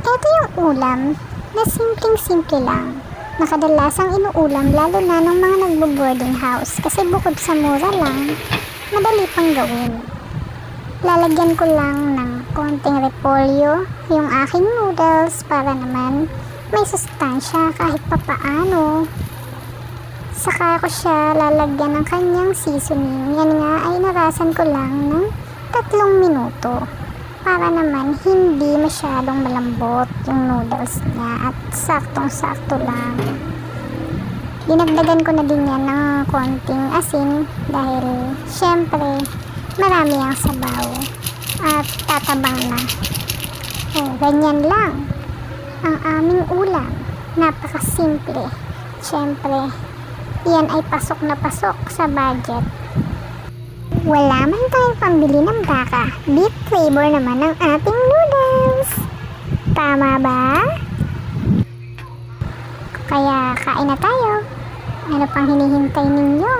Ito yung ulam na simpleng-simple lang, na kadalasang inuulam lalo na ng mga nagbo-boarding house kasi bukod sa mura lang, madali pang gawin. Lalagyan ko lang ng konting repolyo yung aking noodles para naman may sustansya kahit papaano. Saka ko siya lalagyan ng kanyang seasoning. Yan nga ay narasan ko lang ng 3 minuto para naman hindi masyadong malambot yung noodles niya at saktong-sakto lang. Dinagdagan ko na din yan ng konting asin dahil syempre marami ang sabaw at tatabang na. Ganyan lang ang aming ulam. Napakasimple. Syempre, yan ay pasok na pasok sa budget. Wala man tayong pambili ng baka. Beef flavor naman ang ating noodles. Tama ba? Kaya kain na tayo. Ano pang hinihintay ninyo?